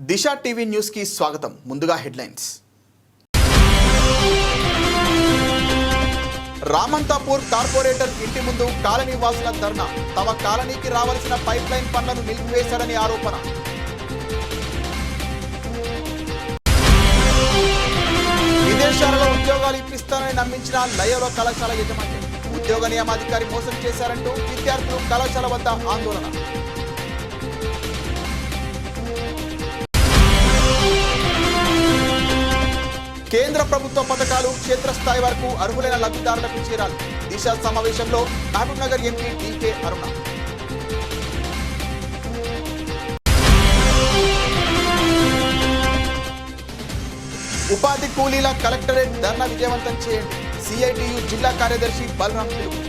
దిశ TV news కి స్వాగతం. ముందుగా హెడ్లైన్స్. రామంతాపూర్ కార్పొరేటర్ ఇంటి ముందు కాలనీ వాసుల ధర్నా. తమ కాలనీకి రావాల్సిన పైప్ లైన్ పనులను నిలిపివేశారని ఆరోపణ. విదేశాలలో ఉద్యోగాలు ఇప్పిస్తానని నమ్మించిన లయోలా కళాశాల యజమాని. ఉద్యోగ నియామాధికారి మోసం చేశారంటూ విద్యార్థులు కళాశాల వద్ద ఆందోళన. కేంద్ర ప్రభుత్వ పథకాలు క్షేత్రస్థాయి వరకు అర్హులైన లబ్ధిదారులకు చేరాలి. దిశ సమావేశంలో మహబూబ్నగర్ ఎంపీ డీకే అరుణ. ఉపాధి కూలీల కలెక్టరేట్ ధర్నా విజయవంతం చేయండి. సిఐటియు జిల్లా కార్యదర్శి బలరాం పిలుపు.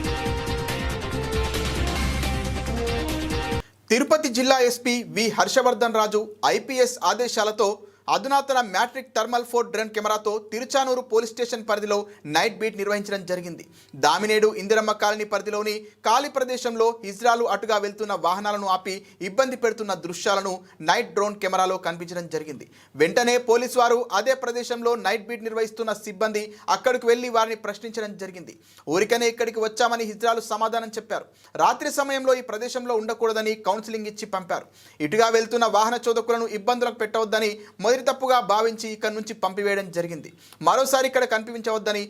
తిరుపతి జిల్లా ఎస్పీ వి హర్షవర్ధన్ రాజు ఐపీఎస్ ఆదేశాలతో అధునాతన మ్యాట్రిక్ థర్మల్ 4 డ్రోన్ కెమెరాతో తిరుచానూరు పోలీస్ స్టేషన్ పరిధిలో నైట్ బీట్ నిర్వహించడం జరిగింది. దామినేడు ఇందిరమ్మ కాలనీ పరిధిలోని ఖాళీ ప్రదేశంలో హిజ్రాలు అటుగా వెళ్తున్న వాహనాలను ఆపి ఇబ్బంది పెడుతున్న దృశ్యాలను నైట్ డ్రోన్ కెమెరాలో కనిపించడం జరిగింది. వెంటనే పోలీసు వారు అదే ప్రదేశంలో నైట్ బీట్ నిర్వహిస్తున్న సిబ్బంది అక్కడికి వెళ్లి వారిని ప్రశ్నించడం జరిగింది. ఊరికనే ఇక్కడికి వచ్చామని హిజ్రాలు సమాధానం చెప్పారు. రాత్రి సమయంలో ఈ ప్రదేశంలో ఉండకూడదని కౌన్సిలింగ్ ఇచ్చి పంపారు. ఇటుగా వెళ్తున్న వాహన చోదకులను ఇబ్బందులకు పెట్టవద్దని మొదటి తప్పుగా భావించి ఇక్కడ నుంచి పంపివేయడం జరిగింది. మరోసారి ఇక్కడ కనిపించవద్దని,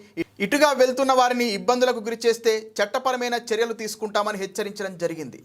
ఇటుగా వెళ్తున్న వారిని ఇబ్బందులకు గురి చేస్తే చట్టపరమైన చర్యలు తీసుకుంటామని హెచ్చరించడం జరిగింది.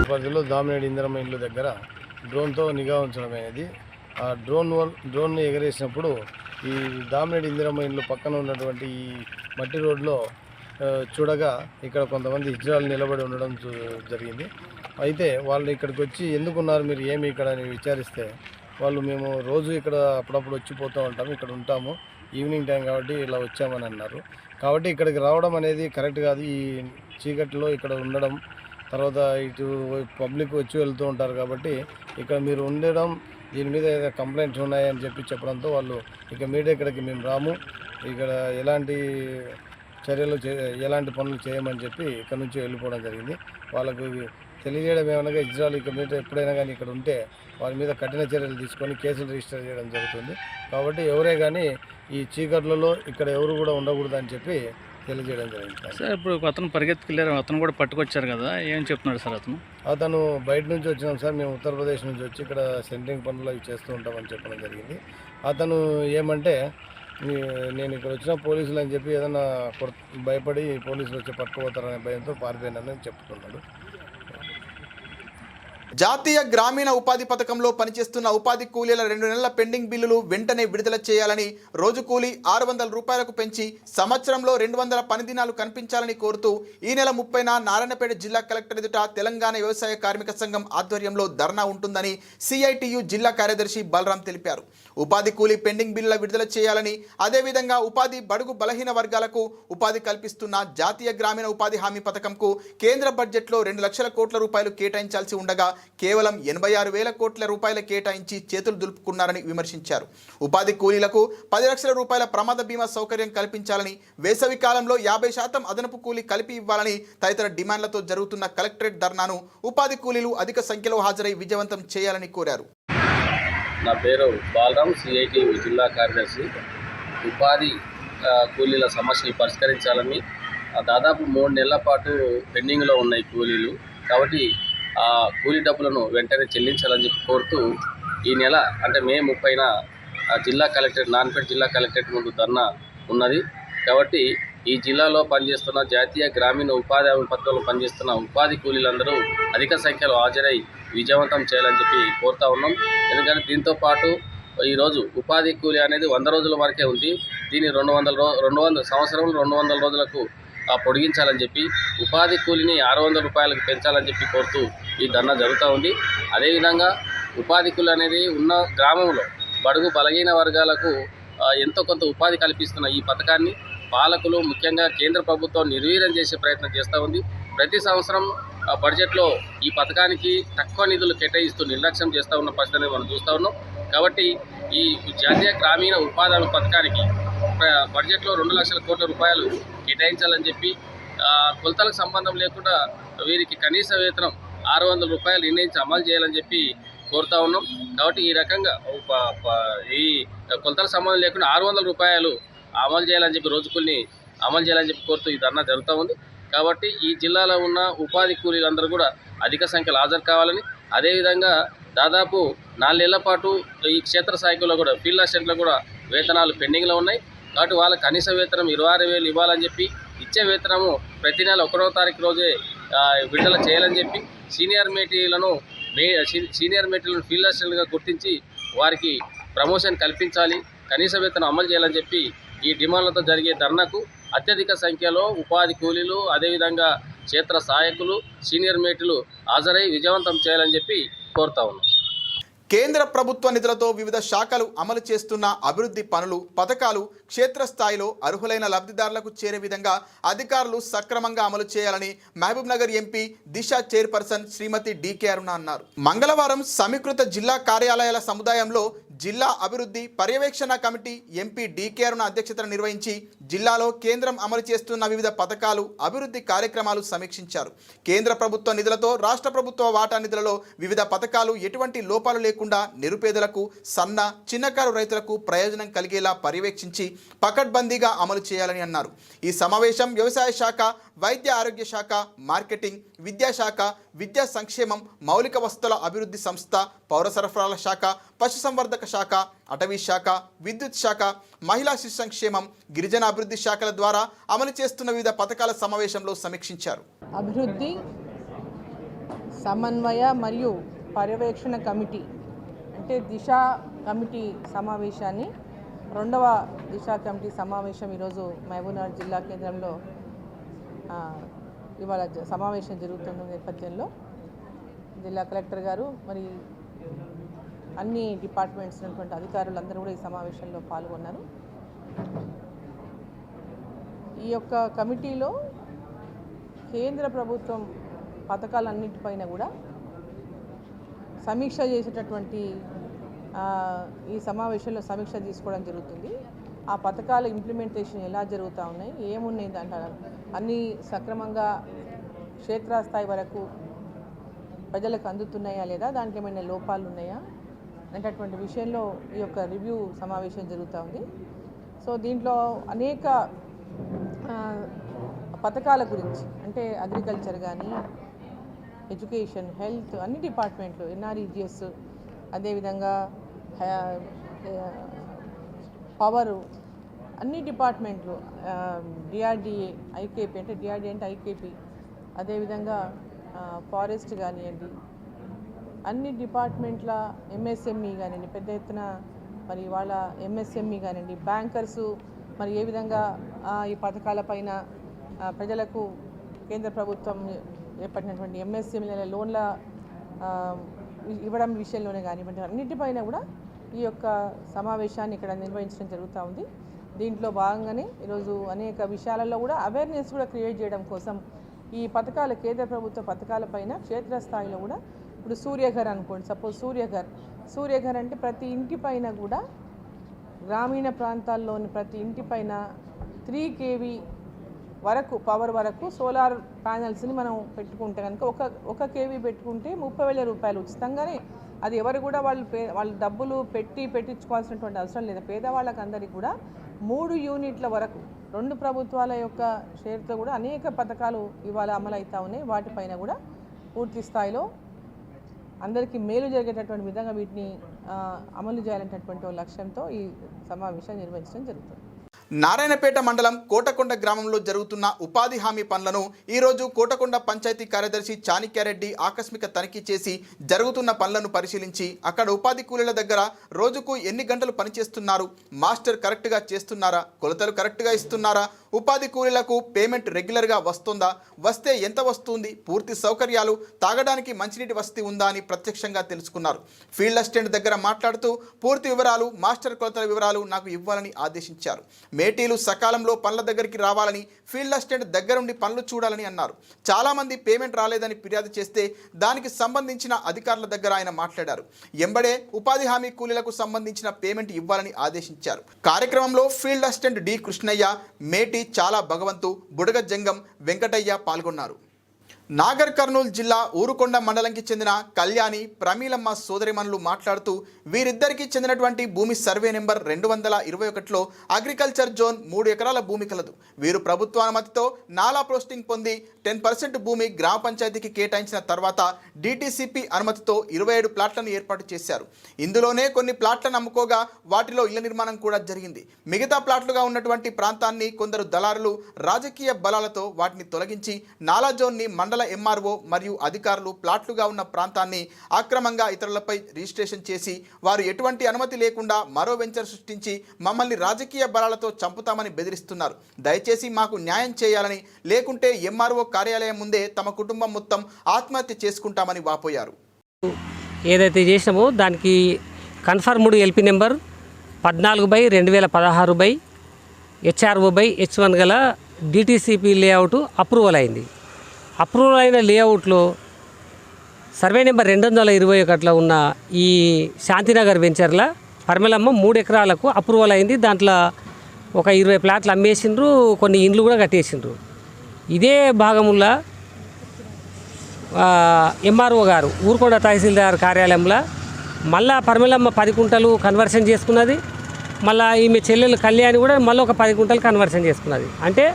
పరిధిలో దామినేడు ఇందిరమ్మ ఇల్లు దగ్గర డ్రోన్తో నిఘా ఉంచడం అనేది. ఆ డ్రోన్ను ఎగరేసినప్పుడు ఈ దామినేడు ఇందిరమ్మ ఇల్లు పక్కన ఉన్నటువంటి ఈ మట్టి రోడ్లో చూడగా ఇక్కడ కొంతమంది హిజ్రాలు నిలబడి ఉండడం జరిగింది. అయితే వాళ్ళు ఇక్కడికి వచ్చి ఎందుకున్నారు మీరు ఏమి ఇక్కడ అని విచారిస్తే వాళ్ళు మేము రోజు ఇక్కడ అప్పుడప్పుడు వచ్చిపోతూ ఉంటాము, ఇక్కడ ఉంటాము, ఈవినింగ్ టైం కాబట్టి ఇలా వచ్చామని అన్నారు. కాబట్టి ఇక్కడికి రావడం అనేది కరెక్ట్ కాదు. ఈ చీకట్లో ఇక్కడ ఉండడం, తర్వాత ఇటు పబ్లిక్ వచ్చి వెళ్తూ ఉంటారు కాబట్టి ఇక్కడ మీరు ఉండడం, దీని మీద ఏదైనా కంప్లైంట్స్ ఉన్నాయని చెప్పడంతో వాళ్ళు ఇక మీడియా ఇక్కడికి మేము రాము, ఇక్కడ ఎలాంటి చర్యలు ఎలాంటి పనులు చేయమని చెప్పి ఇక్కడ నుంచి వెళ్ళిపోవడం జరిగింది. వాళ్ళకు తెలియజేయడం ఏమనగా ఇజ్రాయల్ ఇక మీద ఎప్పుడైనా కానీ ఇక్కడ ఉంటే వారి మీద కఠిన చర్యలు తీసుకొని కేసులు రిజిస్టర్ చేయడం జరుగుతుంది. కాబట్టి ఎవరే కానీ ఈ చీకట్లలో ఇక్కడ ఎవరు కూడా ఉండకూడదు అని చెప్పి తెలియజేయడం జరిగింది. సార్ ఇప్పుడు అతను పరిగెత్తుకెళ్ళారు, అతను కూడా పట్టుకొచ్చారు కదా, ఏం చెప్తున్నాడు సార్? అతను బయట నుంచి వచ్చినాం సార్, మేము ఉత్తరప్రదేశ్ నుంచి వచ్చి ఇక్కడ సెంట్రింగ్ పనులు అవి చేస్తూ ఉంటామని చెప్పడం జరిగింది. అతను ఏమంటే నేను ఇక్కడ వచ్చిన పోలీసులు అని చెప్పి ఏదైనా భయపడి పోలీసులు వచ్చి పట్టుకుపోతారనే భయంతో పారిపోయినానని చెప్తున్నాడు. జాతీయ గ్రామీణ ఉపాధి పథకంలో పనిచేస్తున్న ఉపాధి కూలీల 2 నెలల పెండింగ్ బిల్లులు వెంటనే విడుదల చేయాలని, రోజు కూలీ 600 రూపాయలకు పెంచి సంవత్సరంలో 200 పని దినాలు కనిపించాలని కోరుతూ ఈ నెల 30న నారాయణపేట జిల్లా కలెక్టర్ ఎదుట తెలంగాణ వ్యవసాయ కార్మిక సంఘం ఆధ్వర్యంలో ధర్నా ఉంటుందని సిఐటియు జిల్లా కార్యదర్శి బలరాం తెలిపారు. ఉపాధి కూలీ పెండింగ్ బిల్లుల విడుదల చేయాలని, అదేవిధంగా ఉపాధి బడుగు బలహీన వర్గాలకు ఉపాధి కల్పిస్తున్న జాతీయ గ్రామీణ ఉపాధి హామీ పథకంకు కేంద్ర బడ్జెట్లో 2 లక్షల కోట్ల రూపాయలు కేటాయించాల్సి ఉండగా కేవలం 86,000 కోట్ల రూపాయల కేటాయించి చేతులు దులుపుకున్నారని విమర్శించారు. ఉపాధి కూలీలకు 10 లక్షల రూపాయల ప్రమాద బీమా సౌకర్యం కల్పించాలని, వేసవి కాలంలో 50% అదనపు కూలీ కలిపి ఇవ్వాలని తదితర డిమాండ్లతో జరుగుతున్న కలెక్టరేట్ ధర్నాను ఉపాధి కూలీలు అధిక సంఖ్యలో హాజరై విజయవంతం చేయాలని కోరారు. నా పేరు బలరాం, సిఐటి జిల్లా కార్యదర్శి. ఉపాధి కూలీల సమస్యలు పరిష్కరించాలని దాదాపు 3 నెలల పాటు పెండింగ్లో ఉన్నాయి కూలీలు. కాబట్టి ఆ కూలీ డబ్బులను వెంటనే చెల్లించాలని చెప్పి కోరుతూ ఈ నెల అంటే మే 30న జిల్లా కలెక్టరేట్ నారాయణపేట జిల్లా కలెక్టరేట్ ముందు ధర్నా ఉన్నది. కాబట్టి ఈ జిల్లాలో పనిచేస్తున్న జాతీయ గ్రామీణ ఉపాధి హామీ పథకంలో పనిచేస్తున్న ఉపాధి కూలీలందరూ అధిక సంఖ్యలో హాజరై విజయవంతం చేయాలని చెప్పి కోరుతా ఉన్నాం. ఎందుకంటే దీంతో పాటు ఈరోజు ఉపాధి కూలీ అనేది 100 రోజుల వరకే ఉంది. దీన్ని 200 సంవత్సరంలో 200 రోజులకు పొడిగించాలని చెప్పి ఉపాధి కూలీని 600 రూపాయలకు పెంచాలని చెప్పి కోరుతూ ఈ ధర్నా జరుగుతూ ఉంది. అదేవిధంగా ఉపాధి కూలీ అనేది ఉన్న గ్రామంలో బడుగు బలహీన వర్గాలకు ఎంతో కొంత ఉపాధి కల్పిస్తున్న ఈ పథకాన్ని పాలకులు ముఖ్యంగా కేంద్ర ప్రభుత్వం నిర్వీర్యం చేసే ప్రయత్నం చేస్తూ ఉంది. ప్రతి సంవత్సరం బడ్జెట్లో ఈ పథకానికి తక్కువ నిధులు కేటాయిస్తూ నిర్లక్ష్యం చేస్తూ ఉన్న పరిస్థితిని మనం చూస్తూ ఉన్నాం. కాబట్టి ఈ జాతీయ గ్రామీణ ఉపాధి హామీ పథకానికి బడ్జెట్లో 2 లక్షల కోట్ల రూపాయలు కేటాయించాలని చెప్పి కొలతలకు సంబంధం లేకుండా వీరికి కనీస వేతనం 600 రూపాయలు నిర్ణయించి అమలు చేయాలని చెప్పి కోరుతా ఉన్నాం. కాబట్టి ఈ రకంగా ఈ కొలతలకు సంబంధం లేకుండా 600 రూపాయలు అమలు చేయాలని చెప్పి రోజు కూలిని అమలు చేయాలని చెప్పి కోరుతూ ఈ ధర్నా జరుగుతూ ఉంది. కాబట్టి ఈ జిల్లాలో ఉన్న ఉపాధి కూలీలందరూ కూడా అధిక సంఖ్యలో హాజరు కావాలని, అదేవిధంగా దాదాపు 4 నెలల పాటు ఈ క్షేత్రస్థాయిలో కూడా ఫీల్డ్ అసిస్టెంట్లో కూడా వేతనాలు పెండింగ్లో ఉన్నాయి. కాబట్టి వాళ్ళ కనీస వేతనం 26,000 ఇవ్వాలని చెప్పి, ఇచ్చే వేతనము ప్రతి నెల 1వ తారీఖు రోజే విడుదల చేయాలని చెప్పి, సీనియర్ మేటీలను ఫీల్డ్ అసిస్టెంట్గా గుర్తించి వారికి ప్రమోషన్ కల్పించాలి, కనీస వేతనం అమలు చేయాలని చెప్పి ఈ డిమాండ్లతో జరిగే ధర్నాకు అత్యధిక సంఖ్యలో ఉపాధి కూలీలు, అదేవిధంగా క్షేత్ర సహాయకులు, సీనియర్ మేటీలు హాజరై విజయవంతం చేయాలని చెప్పి కోరుతా ఉన్నాం. కేంద్ర ప్రభుత్వ నిధులతో వివిధ శాఖలు అమలు చేస్తున్న అభివృద్ధి పనులు, పథకాలు క్షేత్రస్థాయిలో అర్హులైన లబ్ధిదారులకు చేరే విధంగా అధికారులు సక్రమంగా అమలు చేయాలని మహబూబ్ నగర్ ఎంపీ దిశ చైర్పర్సన్ శ్రీమతి డికే అరుణ అన్నారు. మంగళవారం సమీకృత జిల్లా కార్యాలయాల సముదాయంలో జిల్లా అభివృద్ధి పర్యవేక్షణ కమిటీ ఎంపీ డికే అరుణ అధ్యక్షతన నిర్వహించి జిల్లాలో కేంద్రం అమలు చేస్తున్న వివిధ పథకాలు, అభివృద్ధి కార్యక్రమాలు సమీక్షించారు. కేంద్ర ప్రభుత్వ నిధులతో రాష్ట్ర ప్రభుత్వ వాటా నిధులలో వివిధ పథకాలు ఎటువంటి లోపాలు లేకుండా నిరుపేదలకు, సన్న చిన్నకారు రైతులకు ప్రయోజనం కలిగేలా పర్యవేక్షించి పకడ్బందీగా అమలు చేయాలని అన్నారు. ఈ సమావేశం వ్యవసాయ శాఖ, వైద్య ఆరోగ్య శాఖ, మార్కెటింగ్, విద్యాశాఖ, విద్యా సంక్షేమం, మౌలిక వసతుల అభివృద్ధి సంస్థ, పౌర సరఫరాల శాఖ, పశుసంవర్ధక శాఖ, అటవీ శాఖ, విద్యుత్ శాఖ, మహిళా శిశు సంక్షేమం, గిరిజన అభివృద్ధి శాఖల ద్వారా అమలు చేస్తున్న వివిధ పథకాల సమావేశంలో సమీక్షించారు. అభివృద్ధి సమన్వయ మరియు పర్యవేక్షణ కమిటీ అంటే దిశ కమిటీ సమావేశాన్ని, 2వ దిశ కమిటీ సమావేశం ఈరోజు మహబూబ్నగర్ జిల్లా కేంద్రంలో ఇవాళ సమావేశం జరుగుతున్న నేపథ్యంలో జిల్లా కలెక్టర్ గారు మరి అన్ని డిపార్ట్మెంట్స్ ఉన్నటువంటి అధికారులందరూ కూడా ఈ సమావేశంలో పాల్గొన్నారు. ఈ యొక్క కమిటీలో కేంద్ర ప్రభుత్వం పథకాలన్నిటిపైన కూడా సమీక్ష చేసేటటువంటి ఈ సమావేశంలో సమీక్ష తీసుకోవడం జరుగుతుంది. ఆ పథకాల ఇంప్లిమెంటేషన్ ఎలా జరుగుతూ ఉన్నాయి, ఏమున్నాయి, దాంట్లో అన్నీ సక్రమంగా క్షేత్రస్థాయి వరకు ప్రజలకు అందుతున్నాయా లేదా, దాంట్లో ఏమైనా లోపాలు ఉన్నాయా అనేటటువంటి విషయంలో ఈ యొక్క రివ్యూ సమావేశం జరుగుతూ ఉంది. సో దీంట్లో అనేక పథకాల గురించి అంటే అగ్రికల్చర్ కానీ, ఎడ్యుకేషన్, హెల్త్, అన్ని డిపార్ట్మెంట్లు, ఎన్ఆర్ఈజిఎస్, అదేవిధంగా పవరు, అన్ని డిపార్ట్మెంట్లు, డిఆర్డిఏ, ఐకేపీ అంటే డిఆర్డిఏ అంటే ఐకేపీ, అదేవిధంగా ఫారెస్ట్ కానివ్వండి, అన్ని డిపార్ట్మెంట్ల ఎంఎస్ఎంఈ కానివ్వండి, పెద్ద ఎత్తున మరి వాళ్ళ ఎంఎస్ఎంఈ కానివ్వండి, బ్యాంకర్సు మరి ఏ విధంగా ఈ పథకాలపైన ప్రజలకు కేంద్ర ప్రభుత్వం ఏర్పడినటువంటి ఎంఎస్ఎంఈల లోన్ల ఇవ్వడం విషయంలోనే కానివ్వండి, అన్నిటిపైన కూడా ఈ యొక్క సమావేశాన్ని ఇక్కడ నిర్వహించడం జరుగుతూ ఉంది. దీంట్లో భాగంగానే ఈరోజు అనేక విషయాలలో కూడా అవేర్నెస్ కూడా క్రియేట్ చేయడం కోసం ఈ పథకాల, కేంద్ర ప్రభుత్వ పథకాలపైన క్షేత్రస్థాయిలో కూడా ఇప్పుడు సూర్యఘర్ అనుకోండి, సపోజ్ సూర్యఘర్ అంటే ప్రతి ఇంటిపైన కూడా గ్రామీణ ప్రాంతాల్లోని ప్రతి ఇంటిపైన 3 kV వరకు పవర్ వరకు సోలార్ ప్యానెల్స్ని మనం పెట్టుకుంటే కనుక ఒక kV పెట్టుకుంటే 30,000 రూపాయలు ఉచితంగానే, అది ఎవరు కూడా వాళ్ళు డబ్బులు పెట్టించుకోవాల్సినటువంటి అవసరం లేదు. పేదవాళ్ళకి అందరికీ కూడా 3 యూనిట్ల వరకు 2 ప్రభుత్వాల యొక్క షేర్తో కూడా అనేక పథకాలు ఇవాళ అమలు అవుతూ ఉన్నాయి. వాటిపైన కూడా పూర్తి స్థాయిలో అందరికీ మేలు జరిగేటటువంటి విధంగా వీటిని అమలు చేయాలనేటటువంటి లక్ష్యంతో ఈ సమావేశం నిర్వహించడం జరుగుతుంది. నారాయణపేట మండలం కోటకొండ గ్రామంలో జరుగుతున్న ఉపాధి హామీ పనులను ఈరోజు కోటకొండ పంచాయతీ కార్యదర్శి చాణిక్యారెడ్డి ఆకస్మిక తనిఖీ చేసి జరుగుతున్న పనులను పరిశీలించి అక్కడ ఉపాధి కూలీల దగ్గర రోజుకు ఎన్ని గంటలు పనిచేస్తున్నారు, మాస్టర్ కరెక్ట్గా చేస్తున్నారా, కొలతలు కరెక్ట్గా ఇస్తున్నారా, ఉపాధి కూలీలకు పేమెంట్ రెగ్యులర్గా వస్తుందా, వస్తే ఎంత వస్తుంది, పూర్తి సౌకర్యాలు, తాగడానికి మంచినీటి వసతి ఉందా అని ప్రత్యక్షంగా తెలుసుకున్నారు. ఫీల్డ్ అసిస్టెంట్ దగ్గర మాట్లాడుతూ పూర్తి వివరాలు, మాస్టర్ కొలతల వివరాలు నాకు ఇవ్వాలని ఆదేశించారు. మేటీలు సకాలంలో పనుల దగ్గరికి రావాలని, ఫీల్డ్ అసిస్టెంట్ దగ్గరుండి పనులు చూడాలని అన్నారు. చాలామంది పేమెంట్ రాలేదని ఫిర్యాదు చేస్తే దానికి సంబంధించిన అధికారుల దగ్గర ఆయన మాట్లాడారు. ఎంబడే ఉపాధి హామీ కూలీలకు సంబంధించిన పేమెంట్ ఇవ్వాలని ఆదేశించారు. కార్యక్రమంలో ఫీల్డ్ అసిస్టెంట్ డి కృష్ణయ్య, మేటి చాలా భగవంతు, బుడగ జంగం, వెంకటయ్య పాల్గొన్నారు. నాగర్ కర్నూలు జిల్లా ఊరుకొండ మండలంకి చెందిన కళ్యాణి, ప్రమీలమ్మ సోదరిమణులు మాట్లాడుతూ వీరిద్దరికీ చెందినటువంటి భూమి సర్వే నెంబర్ 221లో అగ్రికల్చర్ జోన్ 3 ఎకరాల భూమి కలదు. వీరు ప్రభుత్వ అనుమతితో నాలా పోస్టింగ్ పొంది 10% భూమి గ్రామ పంచాయతీకి కేటాయించిన తర్వాత డిటిసిపి అనుమతితో 27 ప్లాట్లను ఏర్పాటు చేశారు. ఇందులోనే కొన్ని ప్లాట్లను అమ్ముకోగా వాటిలో ఇళ్ల నిర్మాణం కూడా జరిగింది. మిగతా ప్లాట్లుగా ఉన్నటువంటి ప్రాంతాన్ని కొందరు దళారులు రాజకీయ బలాలతో వాటిని తొలగించి నాలా జోన్ని మండల ఎంఆర్ఓ మరియు అధికారులు ప్లాట్లుగా ఉన్న ప్రాంతాన్ని అక్రమంగా ఇతరులపై రిజిస్ట్రేషన్ చేసి వారు ఎటువంటి అనుమతి లేకుండా మరో వెంచర్ సృష్టించి మమ్మల్ని రాజకీయ బలాలతో చంపుతామని బెదిరిస్తున్నారు. దయచేసి మాకు న్యాయం చేయాలని, లేకుంటే ఎంఆర్ఓ కార్యాలయం ముందే తమ కుటుంబం మొత్తం ఆత్మహత్య చేసుకుంటామని వాపోయారు. ఏదైతే చేసినామో దానికి కన్ఫర్మ్డ్ ఎల్పి నెంబర్ 14/2016/HRO/H1 గల డిటిసిపి లేఅవుట్ అప్రూవల్ అయింది. అప్రూవల్ అయిన లేఅవుట్లో సర్వే నెంబర్ 221లో ఉన్న ఈ శాంతినగర్ వెంచర్ల పరిమళమ్మ 3 ఎకరాలకు అప్రూవల్ అయింది. దాంట్లో ఒక 20 ప్లాట్లు అమ్మేసిండ్రు, కొన్ని ఇండ్లు కూడా కట్టేసిండ్రు. ఇదే భాగంలో ఎంఆర్ఓ గారు ఊరుకొండ తహసీల్దార్ కార్యాలయంలో మళ్ళా పరిమళమ్మ 10 కుంటలు కన్వర్షన్ చేసుకున్నది. మళ్ళీ ఈమె చెల్లెలు కళ్యాణి కూడా మళ్ళీ ఒక 10 కుంటలు కన్వర్షన్ చేసుకున్నది. అంటే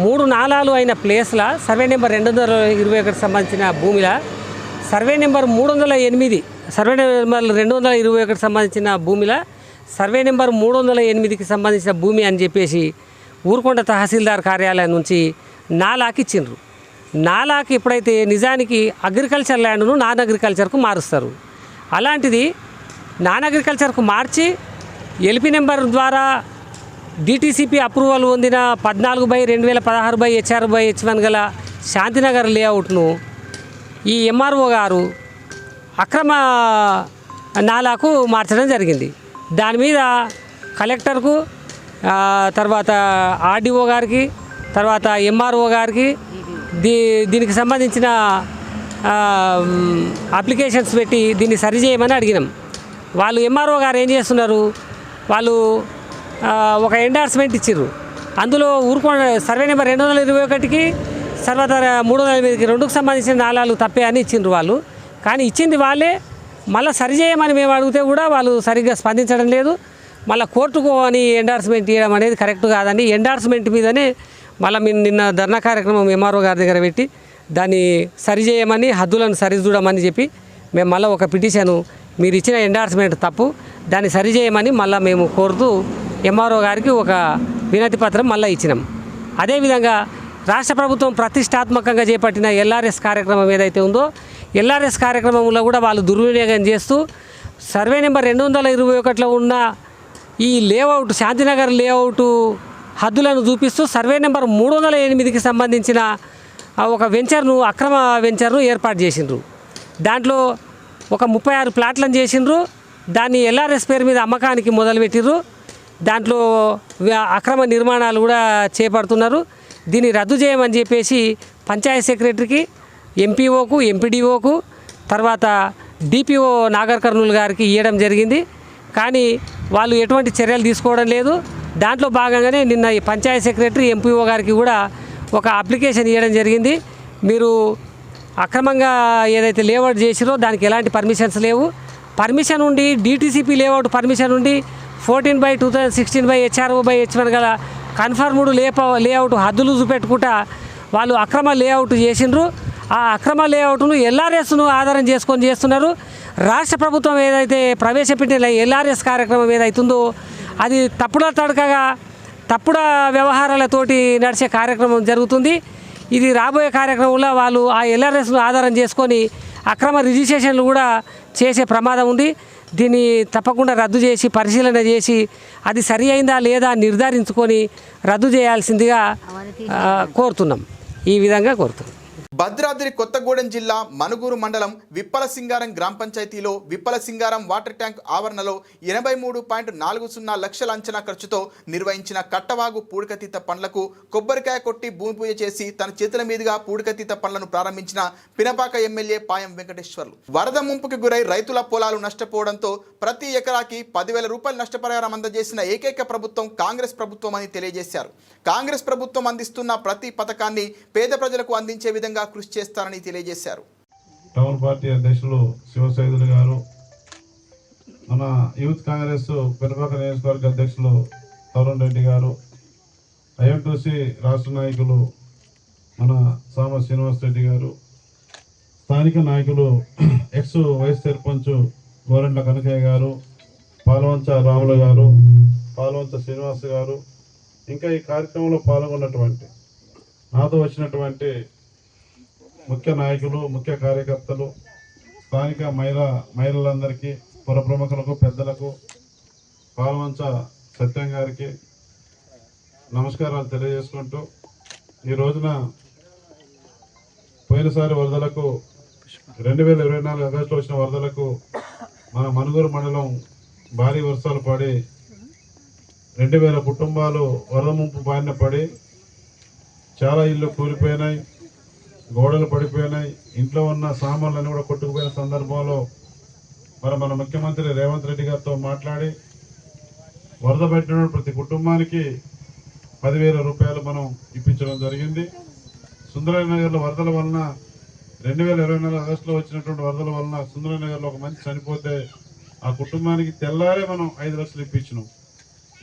3 నాలాలు అయిన ప్లేస్లో సర్వే నెంబర్ 221కి సంబంధించిన భూమిలో సర్వే నెంబర్ 308, సర్వే నెంబర్ 221కి సంబంధించిన భూమిలో సర్వే నెంబర్ 308కి సంబంధించిన భూమి అని చెప్పేసి ఊరుకొండ తహసీల్దార్ కార్యాలయం నుంచి నాలాకి ఇచ్చిండ్రు. నాలాకి ఎప్పుడైతే నిజానికి అగ్రికల్చర్ ల్యాండ్ను నాన్ అగ్రికల్చర్కు మారుస్తారు. అలాంటిది నాన్ అగ్రికల్చర్కు మార్చి ఎల్పి నెంబర్ ద్వారా డిటిసిపి అప్రూవల్ పొందిన 14/2016/HRO/H1 గల శాంతినగర్ లేఅవుట్ను ఈ ఎంఆర్ఓ గారు అక్రమ నాలాకు మార్చడం జరిగింది. దాని మీద కలెక్టర్కు, తర్వాత ఆర్డీఓ గారికి, తర్వాత ఎంఆర్ఓ గారికి దీనికి సంబంధించిన అప్లికేషన్స్ పెట్టి దీన్ని సరిచేయమని అడిగినాం. వాళ్ళు ఎంఆర్ఓ గారు ఏం చేస్తున్నారు, వాళ్ళు ఒక ఎండార్స్మెంట్ ఇచ్చిర్రు. అందులో ఊరుకొండ సర్వే నెంబర్ 221కి తర్వాత 308కి 2కు సంబంధించిన నాలాలు తప్పే అని ఇచ్చిండ్రు వాళ్ళు. కానీ ఇచ్చింది వాళ్ళే, మళ్ళీ సరిచేయమని మేము అడిగితే కూడా వాళ్ళు సరిగ్గా స్పందించడం లేదు. మళ్ళీ కోర్టుకు అని ఎండార్స్మెంట్ ఇవ్వడం అనేది కరెక్ట్ కాదండి. ఎండార్స్మెంట్ మీదనే మళ్ళీ మేము నిన్న ధర్నా కార్యక్రమం ఎంఆర్ఓ గారి దగ్గర పెట్టి దాన్ని సరిచేయమని, హద్దులను సరిచూడమని చెప్పి మేము మళ్ళీ ఒక పిటిషను, మీరు ఇచ్చిన ఎండార్స్మెంట్ తప్పు, దాన్ని సరిచేయమని మళ్ళీ మేము కోరుతూ ఎంఆర్ఓ గారికి ఒక వినతి పత్రం మళ్ళీ ఇచ్చినాం. అదేవిధంగా రాష్ట్ర ప్రభుత్వం ప్రతిష్టాత్మకంగా చేపట్టిన ఎల్ఆర్ఎస్ కార్యక్రమం ఏదైతే ఉందో, ఎల్ఆర్ఎస్ కార్యక్రమంలో కూడా వాళ్ళు దుర్వినియోగం చేస్తూ సర్వే నెంబర్ 221లో ఉన్న ఈ లేఅవుట్ శాంతినగర్ లేఅవుట్ హద్దులను చూపిస్తూ సర్వే నెంబర్ 308కి సంబంధించిన ఒక వెంచర్ను, అక్రమ వెంచర్ను ఏర్పాటు చేసిండ్రు. దాంట్లో ఒక 36 ప్లాట్లను చేసిండ్రు. దాన్ని ఎల్ఆర్ఎస్ పేరు మీద అమ్మకానికి మొదలుపెట్టిర్రు. దాంట్లో అక్రమ నిర్మాణాలు కూడా చేపడుతున్నారు. దీన్ని రద్దు చేయమని చెప్పేసి పంచాయత్ సెక్రటరీకి, ఎంపీఓకు, ఎంపీడీఓకు, తర్వాత డిపిఓ నాగర్ కర్నూలు గారికి ఇవ్వడం జరిగింది. కానీ వాళ్ళు ఎటువంటి చర్యలు తీసుకోవడం లేదు. దాంట్లో భాగంగానే నిన్న ఈ పంచాయత్ సెక్రటరీ, ఎంపీఓ గారికి కూడా ఒక అప్లికేషన్ ఇవ్వడం జరిగింది. మీరు అక్రమంగా ఏదైతే లేఅవుట్ చేసిరో దానికి ఎలాంటి పర్మిషన్స్ లేవు. పర్మిషన్ ఉండి డిటిసిపి లేఅవుట్ పర్మిషన్ ఉండి 14/2016/HRO/H1 గల కన్ఫర్మ్డ్ లేఅవుట్ హద్దులు చూపెట్టుకుంటా వాళ్ళు అక్రమ లేఅవుట్ చేసిండ్రు. ఆ అక్రమ లేఅవుట్ను ఎల్ఆర్ఎస్ను ఆధారం చేసుకొని చేస్తున్నారు. రాష్ట్ర ప్రభుత్వం ఏదైతే ప్రవేశపెట్టిన ఎల్ఆర్ఎస్ కార్యక్రమం ఏదైతుందో అది తప్పుల తడకగా తప్పుడు వ్యవహారాలతోటి నడిచే కార్యక్రమం జరుగుతుంది. ఇది రాబోయే కార్యక్రమంలో వాళ్ళు ఆ ఎల్ఆర్ఎస్ను ఆధారం చేసుకొని అక్రమ రిజిస్ట్రేషన్లు కూడా చేసే ప్రమాదం ఉంది. దీన్ని తప్పకుండా రద్దు చేసి పరిశీలన చేసి అది సరి అయిందా లేదా నిర్ధారించుకొని రద్దు చేయాల్సిందిగా కోరుతున్నాం. ఈ విధంగా కోరుతున్నాం. భద్రాద్రి కొత్తగూడెం జిల్లా మనుగూరు మండలం విప్పలసింగారం గ్రామ పంచాయతీలో విప్పలసింగారం వాటర్ ట్యాంక్ ఆవరణలో 83.40 లక్షల అంచనా ఖర్చుతో నిర్వహించిన కట్టవాగు పూడికతీత పండ్లకు కొబ్బరికాయ కొట్టి భూమి పూజ చేసి తన చేతుల మీదుగా పూడికతీత పండ్లను ప్రారంభించిన పినపాక ఎమ్మెల్యే పాయం వెంకటేశ్వర్లు. వరద ముంపుకి గురై రైతుల పొలాలు నష్టపోవడంతో ప్రతి ఎకరాకి 10,000 రూపాయలు నష్టపరిహారం అందజేసిన ఏకైక ప్రభుత్వం కాంగ్రెస్ ప్రభుత్వం అని తెలియజేశారు. కాంగ్రెస్ ప్రభుత్వం అందిస్తున్న ప్రతి పథకాన్ని పేద ప్రజలకు అందించే విధంగా కృషి చేస్తారని తెలియజేశారు. టౌన్ పార్టీ అధ్యక్షులు శివసైదులు గారు, మన యూత్ కాంగ్రెస్ పెనుపాక నియోజకవర్గ అధ్యక్షులు తరుణ్ రెడ్డి గారు, ఐఎంటీసీ రాష్ట్ర నాయకులు మన సామ శ్రీనివాస్ రెడ్డి గారు, స్థానిక నాయకులు ఎక్స్ వైస్ సర్పంచ్ గోరెంట్ల కనకయ్య గారు, పాలవంచ రాములు గారు, పాలవంచ శ్రీనివాస్ గారు, ఇంకా ఈ కార్యక్రమంలో పాల్గొన్నటువంటి నాతో వచ్చినటువంటి ముఖ్య నాయకులు, ముఖ్య కార్యకర్తలు, స్థానిక మహిళలందరికీ, పుర ప్రముఖులకు, పెద్దలకు, పాలవంచ సత్యం గారికి నమస్కారాలు తెలియజేసుకుంటూ, ఈ రోజున పోయినసారి వరదలకు 2024 ఆగస్టులో వచ్చిన వరదలకు మన మనుగూరు మండలం భారీ వర్షాలు పడి 2,000 కుటుంబాలు వరద ముంపు బారిన పడి చాలా ఇళ్ళు కూలిపోయినాయి, గోడలు పడిపోయినాయి, ఇంట్లో ఉన్న సామాన్లన్నీ కూడా కొట్టుకుపోయిన సందర్భంలో మన ముఖ్యమంత్రి రేవంత్ రెడ్డి గారితో మాట్లాడి వరద పట్టిన ప్రతి కుటుంబానికి 10,000 రూపాయలు మనం ఇప్పించడం జరిగింది. సుందరనగర్లో వరదల వలన 2024 ఆగస్టులో వచ్చినటువంటి వరదల వలన సుందరనగర్లో ఒక మనిషి చనిపోతే ఆ కుటుంబానికి తెల్లారే మనం 5 లక్షలు ఇప్పించినాం.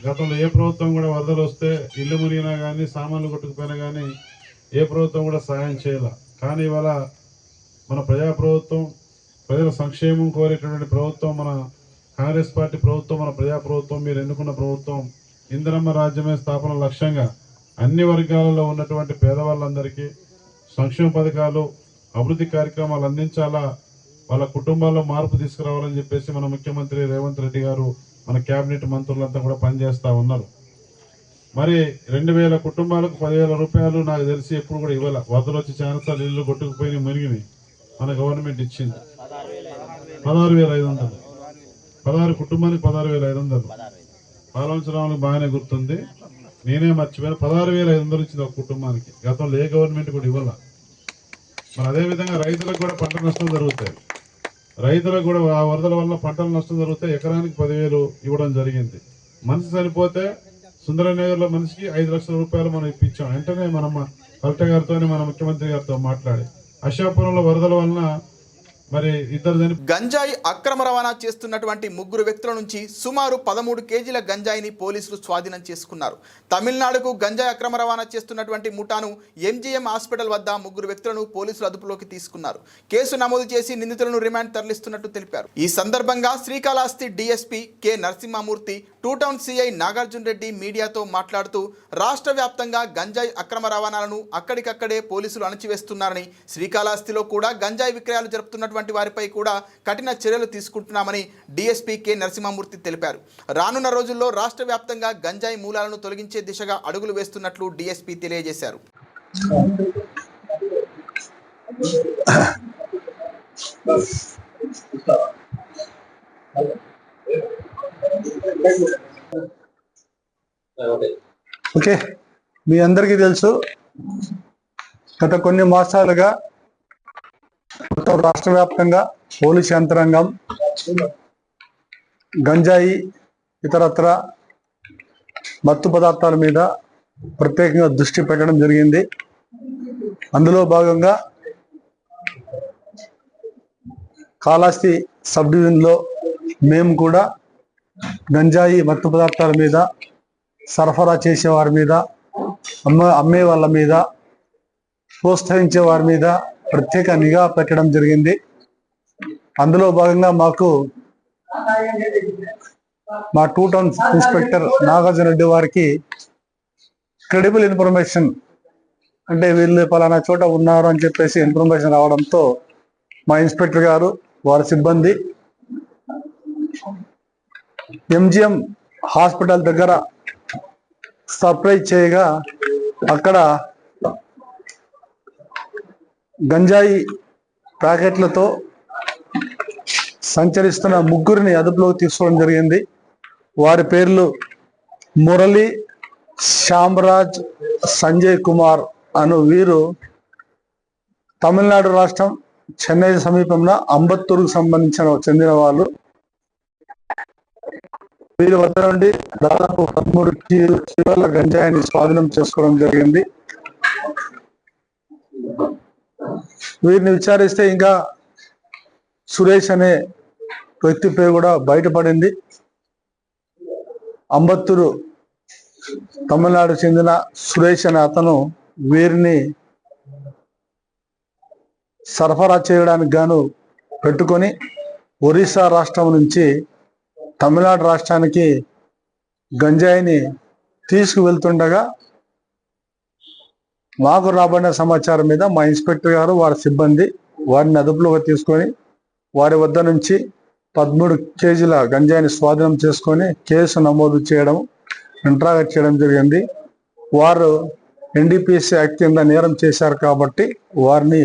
గతంలో ఏ ప్రభుత్వం కూడా వరదలు వస్తే ఇల్లు మునిగినా కానీ, సామాన్లు కొట్టుకుపోయినా కానీ ఏ ప్రభుత్వం కూడా సహాయం చేయాల. కానీ ఇవాళ మన ప్రజాప్రభుత్వం, ప్రజల సంక్షేమం కోరేటటువంటి ప్రభుత్వం, మన కాంగ్రెస్ పార్టీ ప్రభుత్వం, మన ప్రజాప్రభుత్వం, మీరు ఎన్నుకున్న ప్రభుత్వం, ఇందిరమ్మ రాజ్యమే స్థాపన లక్ష్యంగా అన్ని వర్గాలలో ఉన్నటువంటి పేదవాళ్ళందరికీ సంక్షేమ పథకాలు, అభివృద్ధి కార్యక్రమాలు అందించాలా, వాళ్ళ కుటుంబాల్లో మార్పు తీసుకురావాలని చెప్పేసి మన ముఖ్యమంత్రి రేవంత్ రెడ్డి గారు, మన కేబినెట్ మంత్రులంతా కూడా పనిచేస్తూ ఉన్నారు. మరి 2,000 కుటుంబాలకు 10,000 రూపాయలు నాకు తెలిసి ఎప్పుడు కూడా ఇవ్వాల. వరదలు వచ్చి చాలాసార్లు ఇల్లు కొట్టుకుపోయి మునిగినాయి, మన గవర్నమెంట్ ఇచ్చింది 16,500, 16 కుటుంబానికి 16,500. పాలవంచరానికి బాగానే గుర్తుంది, నేనే మర్చిపోయిన 16,500 ఇచ్చింది ఒక కుటుంబానికి. గతంలో ఏ గవర్నమెంట్ కూడా ఇవ్వాల. మరి అదేవిధంగా రైతులకు కూడా పంట నష్టం జరుగుతాయి, రైతులకు కూడా ఆ వరదల వల్ల పంటల నష్టం జరిగితే ఎకరానికి 10,000 ఇవ్వడం జరిగింది. మనిషి చనిపోతే సుందరనగర్లో మనిషికి 5 లక్షల రూపాయలు మనం ఇప్పించాం. వెంటనే మనం కలెక్టర్ గారితో, మన ముఖ్యమంత్రి గారితో మాట్లాడి అశాపురంలో వరదల వలన మరి గంజాయి అక్రమ రవాణా చేస్తున్నటువంటి 3 వ్యక్తుల నుంచి సుమారు 13 కేజీల గంజాయిని పోలీసులు స్వాధీనం చేసుకున్నారు. తమిళనాడుకు గంజాయి అక్రమ రవాణా చేస్తున్నటువంటి ముఠాను ఎంజీఎం హాస్పిటల్ వద్ద 3 వ్యక్తులను పోలీసులు అదుపులోకి తీసుకున్నారు. కేసు నమోదు చేసి నిందితులను రిమాండ్ తరలిస్తున్నట్టు తెలిపారు. ఈ సందర్భంగా Srikalahasti DSP K Narasimhamurthy, 2 town CI Nagarjuna Reddy మీడియాతో మాట్లాడుతూ రాష్ట్ర వ్యాప్తంగా గంజాయి అక్రమ రవాణాలను అక్కడికక్కడే పోలీసులు అణచివేస్తున్నారని, శ్రీకాళహస్తిలో కూడా గంజాయి విక్రయాలు జరుపుతున్నటువంటి వారిపై కూడా కఠిన చర్యలు తీసుకుంటున్నామని డీఎస్పీ కె నరసింహమూర్తి తెలిపారు. రానున్న రోజుల్లో రాష్ట్ర వ్యాప్తంగా గంజాయి మూలాలను తొలగించే దిశగా అడుగులు వేస్తున్నట్లు డీఎస్పీ తెలియజేశారు. ఓకే, మీ అందరికీ తెలుసు, గత కొన్ని మాసాలుగా మొత్తం రాష్ట్ర వ్యాప్తంగా పోలీస్ యంత్రాంగం గంజాయి ఇతరత్ర మత్తు పదార్థాల మీద ప్రత్యేకంగా దృష్టి పెట్టడం జరిగింది. అందులో భాగంగా కాళహస్తి సబ్ డివిజన్లో మేము కూడా గంజాయి మత్తు పదార్థాల మీద, సరఫరా చేసే వారి మీద, అమ్మే వాళ్ళ మీద, ప్రోత్సహించే వారి మీద ప్రత్యేక నిఘా పెట్టడం జరిగింది. అందులో భాగంగా మా 2 టౌన్ ఇన్స్పెక్టర్ నాగార్జున రెడ్డి వారికి క్రెడిబుల్ ఇన్ఫర్మేషన్, అంటే వీళ్ళు పలానా చోట ఉన్నారు అని చెప్పేసి ఇన్ఫర్మేషన్ రావడంతో మా ఇన్స్పెక్టర్ గారు వారి సిబ్బంది ఎంజిఎం హాస్పిటల్ దగ్గర సర్ప్రైజ్ చేయగా అక్కడ గంజాయి ప్యాకెట్లతో సంచరిస్తున్న ముగ్గురిని అదుపులోకి తీసుకోవడం జరిగింది. వారి పేర్లు మురళి, శ్యామరాజ్, సంజయ్ కుమార్ అను వీరు తమిళనాడు రాష్ట్రం చెన్నై సమీపంలో అంబత్తూరుకు చెందిన వాళ్ళు. వీరి వద్ద నుండి దాదాపు 13 కిలోల గంజాయిని స్వాధీనం చేసుకోవడం జరిగింది. వీరిని విచారిస్తే ఇంకా సురేష్ అనే వ్యక్తి పేరు కూడా బయటపడింది. అంబత్తూరు తమిళనాడు చెందిన సురేష్ అనే అతను వీరిని సరఫరా చేయడానికి గాను పెట్టుకొని ఒరిస్సా రాష్ట్రం నుంచి తమిళనాడు రాష్ట్రానికి గంజాయిని తీసుకువెళ్తుండగా మాకు రాబడిన సమాచారం మీద మా ఇన్స్పెక్టర్ గారు వారి సిబ్బంది వారిని అదుపులోకి తీసుకొని వారి వద్ద నుంచి 13 కేజీల గంజాయిని స్వాధీనం చేసుకొని కేసు నమోదు చేయడం, ఇంట్రాగేట్ చేయడం జరిగింది. వారు ఎన్డీపీఎస్ యాక్ట్ కింద నేరం చేశారు కాబట్టి వారిని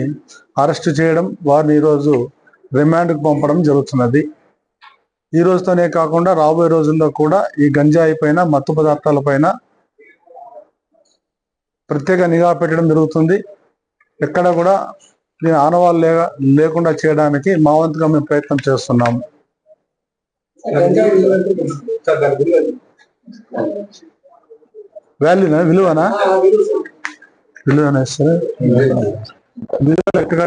అరెస్ట్ చేయడం, వారిని ఈరోజు రిమాండ్కు పంపడం జరుగుతున్నది. ఈ రోజుతోనే కాకుండా రాబోయే రోజుల్లో కూడా ఈ గంజాయి పైన, మత్తు పదార్థాల పైన ప్రత్యేక నిఘా పెట్టడం జరుగుతుంది. ఎక్కడ కూడా దీని ఆనవాళ్ళు లేకుండా చేయడానికి మా వంతుగా మేము ప్రయత్నం చేస్తున్నాము. వాల్యూనా, విలువనా సరే, విలువ ఎక్కడ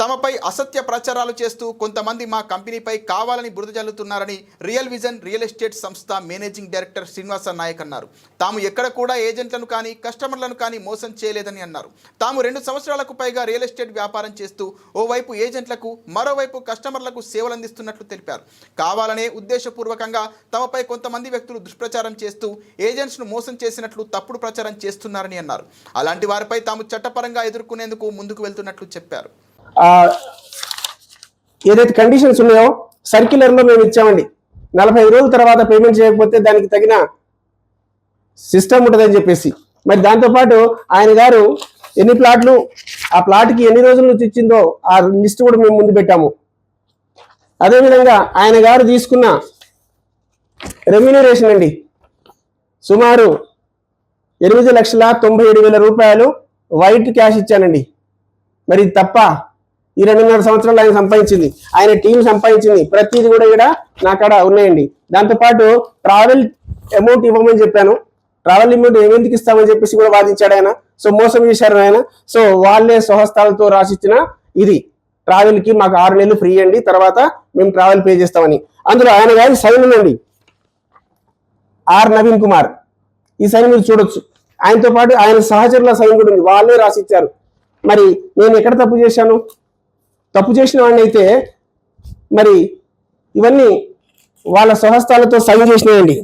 తమపై అసత్య ప్రచారాలు చేస్తూ కొంతమంది మా కంపెనీపై కావాలని బురద జల్లుతున్నారని రియల్ విజన్ రియల్ ఎస్టేట్ సంస్థ మేనేజింగ్ డైరెక్టర్ శ్రీనివాస నాయక్ అన్నారు. తాము ఎక్కడ కూడా ఏజెంట్లను కానీ కస్టమర్లను కానీ మోసం చేయలేదని అన్నారు. తాము 2 సంవత్సరాలకు పైగా రియల్ ఎస్టేట్ వ్యాపారం చేస్తూ ఓవైపు ఏజెంట్లకు మరోవైపు కస్టమర్లకు సేవలు అందిస్తున్నట్లు తెలిపారు. కావాలనే ఉద్దేశపూర్వకంగా తమపై కొంతమంది వ్యక్తులు దుష్ప్రచారం చేస్తూ ఏజెంట్స్ను మోసం చేసినట్లు తప్పుడు ప్రచారం చేస్తున్నారని అన్నారు. అలాంటి వారిపై తాము చట్టపరంగా ఎదుర్కొనేందుకు ముందుకు వెళ్తున్నట్లు చెప్పారు. ఏదైతే కండిషన్స్ ఉన్నాయో సర్క్యులర్లో మేము ఇచ్చామండి. 45 రోజుల తర్వాత పేమెంట్ చేయకపోతే దానికి తగిన సిస్టమ్ ఉంటుందని చెప్పేసి. మరి దాంతోపాటు ఆయన గారు ఎన్ని ప్లాట్లు, ఆ ప్లాట్కి ఎన్ని రోజుల నుంచి ఇచ్చిందో ఆ లిస్ట్ కూడా మేము ముందు పెట్టాము. అదేవిధంగా ఆయన గారు తీసుకున్న రెమ్యూనరేషన్ అండి సుమారు 8,97,000 రూపాయలు వైట్ క్యాష్ ఇచ్చానండి. మరి తప్ప ఈ 2.5 సంవత్సరాలు ఆయన సంపాదించింది, ఆయన టీం సంపాదించింది ప్రతిదీ కూడా ఇక్కడ నా కాడ ఉన్నాయండి. దాంతోపాటు ట్రావెల్ అమౌంట్ ఇవ్వమని చెప్పాను, ట్రావెల్ అమౌంట్ ఎందుకు ఇస్తామని చెప్పేసి కూడా వాదించాడు ఆయన. సో మోసం చేశారు ఆయన. సో వాళ్ళే స్వహస్తాలతో రాసిచ్చిన ఇది ట్రావెల్కి మాకు 6 నెలలు ఫ్రీ అండి, తర్వాత మేము ట్రావెల్ పే చేస్తామని. అందులో ఆయన గారి సైన్ ఉందండి, ఆర్ నవీన్ కుమార్. ఈ సైన్ మీరు చూడొచ్చు. ఆయనతో పాటు ఆయన సహచరుల సైన్ కూడా ఉంది, వాళ్ళే రాసిచ్చారు. మరి నేను ఎక్కడ తప్పు చేశాను? తప్పు చేసిన వాడిని అయితే మరి ఇవన్నీ వాళ్ళ స్వహస్తాలతో సైన్ చేసినాయండి.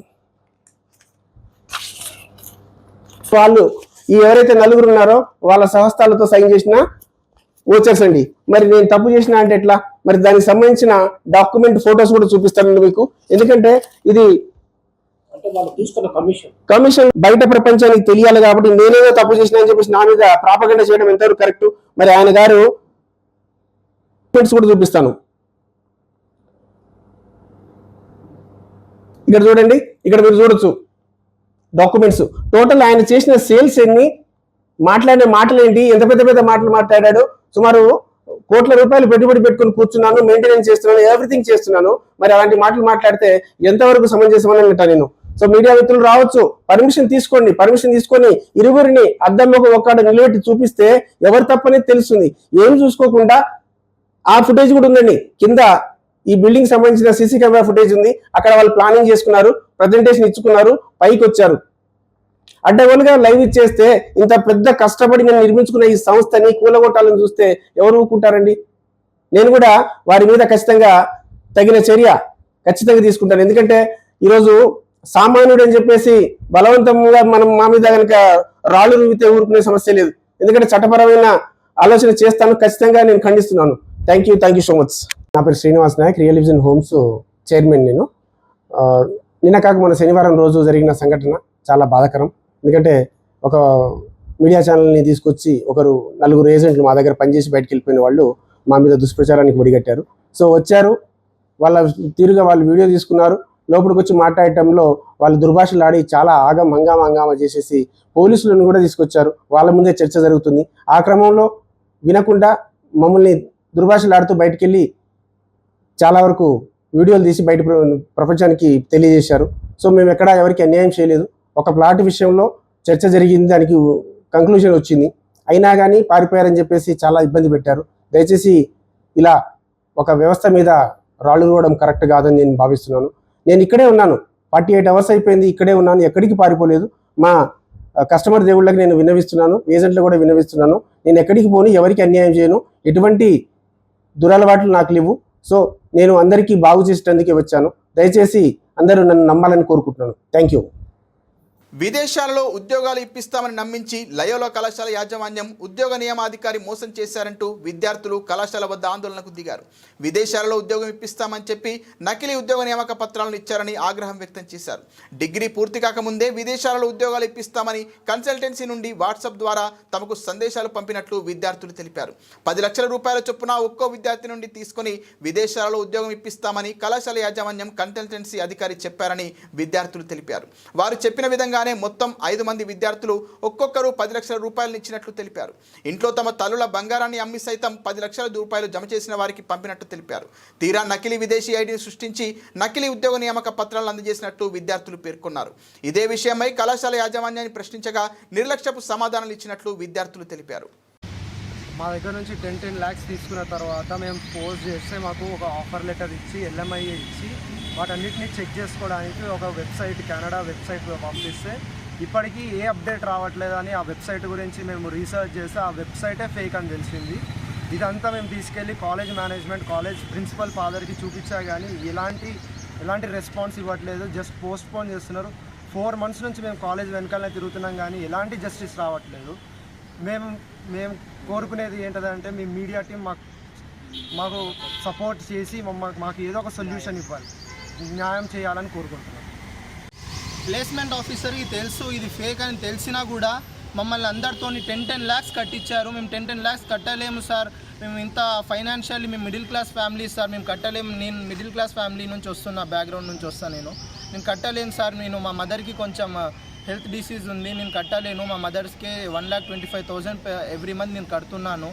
వాళ్ళు ఈ ఎవరైతే 4 ఉన్నారో వాళ్ళ స్వహస్తాలతో సైన్ చేసిన ఓచర్స్ అండి. మరి నేను తప్పు చేసిన అంటే ఎట్లా? మరి దానికి సంబంధించిన డాక్యుమెంట్ ఫొటోస్ కూడా చూపిస్తానండి మీకు. ఎందుకంటే ఇది కమిషన్ బయట ప్రపంచానికి తెలియాలి కాబట్టి నేనేదో తప్పు చేసిన అని చెప్పేసి నా మీద ప్రాపగండా చేయడం ఎంతవరకు కరెక్ట్? మరి ఆయన గారు కూడా చూపిస్తాను. ఇక్కడ చూడండి, ఇక్కడ మీరు చూడొచ్చు డాక్యుమెంట్స్. టోటల్ ఆయన చేసిన సేల్స్ ఎన్ని, మాట్లాడిన మాటలు ఏంటి, ఎంత పెద్ద పెద్ద మాటలు మాట్లాడాడు. సుమారు కోట్ల రూపాయలు పెట్టుబడి పెట్టుకుని కూర్చున్నాను, మెయింటెనెన్స్ చేస్తున్నాను, ఎవ్రీథింగ్ చేస్తున్నాను. మరి అలాంటి మాటలు మాట్లాడితే ఎంతవరకు సమంజసమని అంటా నేను. సో మీడియా మిత్రులు రావచ్చు, పర్మిషన్ తీసుకోండి. పర్మిషన్ తీసుకొని ఇరువురిని అద్దంలోకి ఒక్కడ నిలబెట్టి చూపిస్తే ఎవరు తప్పనేది తెలుస్తుంది. ఏం చూసుకోకుండా ఆ ఫుటేజ్ కూడా ఉందండి కింద. ఈ బిల్డింగ్ సంబంధించిన సీసీ కెమెరా ఫుటేజ్ ఉంది. అక్కడ వాళ్ళు ప్లానింగ్ చేసుకున్నారు, ప్రజెంటేషన్ ఇచ్చుకున్నారు, పైకి వచ్చారు. అడ్డగోలుగా లైవ్ ఇచ్చేస్తే ఇంత పెద్ద కష్టపడి నేను నిర్మించుకున్న ఈ సంస్థని కూలగొట్టాలని చూస్తే ఎవరు ఊరుకుంటారండి? నేను కూడా వారి మీద ఖచ్చితంగా తగిన చర్య ఖచ్చితంగా తీసుకుంటాను. ఎందుకంటే ఈరోజు సామాన్యుడు అని చెప్పేసి బలవంతంగా మనం మా మీద కనుక రాళ్ళు రువితే ఊరుకునే సమస్య లేదు. ఎందుకంటే చట్టపరమైన ఆలోచన చేస్తాను, ఖచ్చితంగా నేను ఖండిస్తున్నాను. Thank you so much. నా పేరు Srinivas Nayak, real vision homes chairman నేను. నిన్న కాక మన శనివారం రోజు జరిగిన సంఘటన చాలా బాధాకరం. ఎందుకంటే ఒక మీడియా ఛానల్ని తీసుకొచ్చి నలుగురు ఏజెంట్లు మా దగ్గర పనిచేసి బయటకు వెళ్ళిపోయిన వాళ్ళు మా మీద దుష్ప్రచారానికి ఒడిగట్టారు. సో వచ్చారు, వాళ్ళ తీరుగా వాళ్ళు వీడియో తీసుకున్నారు. లోపలికి వచ్చి మాట్లాడటంలో వాళ్ళు దుర్భాషలు ఆడి చాలా హంగామా చేసేసి పోలీసులను కూడా తీసుకొచ్చారు. వాళ్ళ ముందే చర్చ జరుగుతుంది. ఆ క్రమంలో వినకుండా మమ్మల్ని దుర్భాషలు ఆడుతూ బయటికి వెళ్ళి చాలా వరకు వీడియోలు తీసి బయట ప్రపంచానికి తెలియజేశారు. సో మేము ఎక్కడా ఎవరికి అన్యాయం చేయలేదు. ఒక ప్లాట్ విషయంలో చర్చ జరిగింది, దానికి కంక్లూజన్ వచ్చింది. అయినా కానీ పారిపోయారని చెప్పేసి చాలా ఇబ్బంది పెట్టారు. దయచేసి ఇలా ఒక వ్యవస్థ మీద రాళ్ళు రువ్వడం కరెక్ట్ కాదని నేను భావిస్తున్నాను. నేను ఇక్కడే ఉన్నాను, 48 అవర్స్ అయిపోయింది, ఇక్కడే ఉన్నాను, ఎక్కడికి పారిపోలేదు. మా కస్టమర్ దేవుళ్ళకి నేను విన్నవిస్తున్నాను, ఏజెంట్లు కూడా విన్నవిస్తున్నాను. నేను ఎక్కడికి పోను, ఎవరికి అన్యాయం చేయను, ఎటువంటి దురలవాట్లు నాకు లేవు. సో నేను అందరికీ బాగు చేసేందుకే వచ్చాను. దయచేసి అందరూ నన్ను నమ్మాలని కోరుకుంటున్నాను. Thank you. విదేశాలలో ఉద్యోగాలు ఇప్పిస్తామని నమ్మించి లయోలా కళాశాల యాజమాన్యం ఉద్యోగ నియామాధికారి మోసం చేశారంటూ విద్యార్థులు కళాశాల వద్ద ఆందోళనకు దిగారు. విదేశాలలో ఉద్యోగం ఇప్పిస్తామని చెప్పి నకిలీ ఉద్యోగ నియామక పత్రాలను ఇచ్చారని ఆగ్రహం వ్యక్తం చేశారు. డిగ్రీ పూర్తి కాకముందే విదేశాలలో ఉద్యోగాలు ఇప్పిస్తామని కన్సల్టెన్సీ నుండి వాట్సాప్ ద్వారా తమకు సందేశాలు పంపినట్లు విద్యార్థులు తెలిపారు. 10 లక్షల రూపాయల చొప్పున ఒక్కో విద్యార్థి నుండి తీసుకుని విదేశాలలో ఉద్యోగం ఇప్పిస్తామని కళాశాల యాజమాన్యం కన్సల్టెన్సీ అధికారి చెప్పారని విద్యార్థులు తెలిపారు. వారు చెప్పిన విధంగా మొత్తం 5 మంది విద్యార్థులు ఒక్కొక్కరు 10 లక్షల రూపాయలు ఇచ్చినట్లు తెలిపారు. ఇంట్లో తమ తల్లుల బంగారాన్ని అమ్మి సైతం 10 లక్షల రూపాయలు జమ చేసిన వారికి పంపినట్టు తెలిపారు. తీరా నకిలీ విదేశీ ఐడిని సృష్టించి నకిలీ ఉద్యోగ నియామక పత్రాలను అందజేసినట్లు విద్యార్థులు పేర్కొన్నారు. ఇదే విషయమై కళాశాల యాజమాన్యాన్ని ప్రశ్నించగా నిర్లక్ష్యపు సమాధానాలు ఇచ్చినట్లు విద్యార్థులు తెలిపారు. మా దగ్గర నుంచి 10 lakhs తీసుకున్న తర్వాత మేము పోస్ట్ చేస్తే మాకు ఒక ఆఫర్ లెటర్ ఇచ్చి LMI ఇచ్చి వాటన్నిటిని చెక్ చేసుకోవడానికి ఒక వెబ్సైట్, కెనడా వెబ్సైట్ పంపిస్తే ఇప్పటికీ ఏ అప్డేట్ రావట్లేదు అని ఆ వెబ్సైట్ గురించి మేము రీసెర్చ్ చేస్తే ఆ వెబ్సైటే ఫేక్ అని తెలిసింది. ఇదంతా మేము తీసుకెళ్ళి కాలేజ్ మేనేజ్మెంట్, కాలేజ్ ప్రిన్సిపల్ ఫాదర్కి చూపించా కానీ ఎలాంటి రెస్పాన్స్ ఇవ్వట్లేదు. జస్ట్ పోస్ట్పోన్ చేస్తున్నారు. 4 months నుంచి మేము కాలేజ్ వెనకాలనే తిరుగుతున్నాం కానీ ఎలాంటి జస్టిస్ రావట్లేదు. మేము కోరుకునేది ఏంటంటే మీ మీడియా టీం మాకు సపోర్ట్ చేసి మాకు ఏదో ఒక సొల్యూషన్ ఇవ్వాలి, న్యాయం చేయాలని కోరుకుంటున్నాం. ప్లేస్మెంట్ ఆఫీసర్కి తెలుసు ఇది ఫేక్ అని తెలిసినా కూడా మమ్మల్ని అందరితో 10 lakhs కట్టించారు. మేము 10 lakhs కట్టలేము సార్, మేము ఇంత ఫైనాన్షియల్లీ మేము మిడిల్ క్లాస్ ఫ్యామిలీ సార్, మేము కట్టలేము. నేను మిడిల్ క్లాస్ ఫ్యామిలీ నుంచి వస్తున్నా, బ్యాక్గ్రౌండ్ నుంచి వస్తాను. నేను కట్టలేను సార్, మా మదర్కి కొంచెం హెల్త్ డిసీజ్ ఉంది, నేను కట్టలేను. మా మదర్స్కే 1,25,000 ఎవ్రీ మంత్ నేను కడుతున్నాను.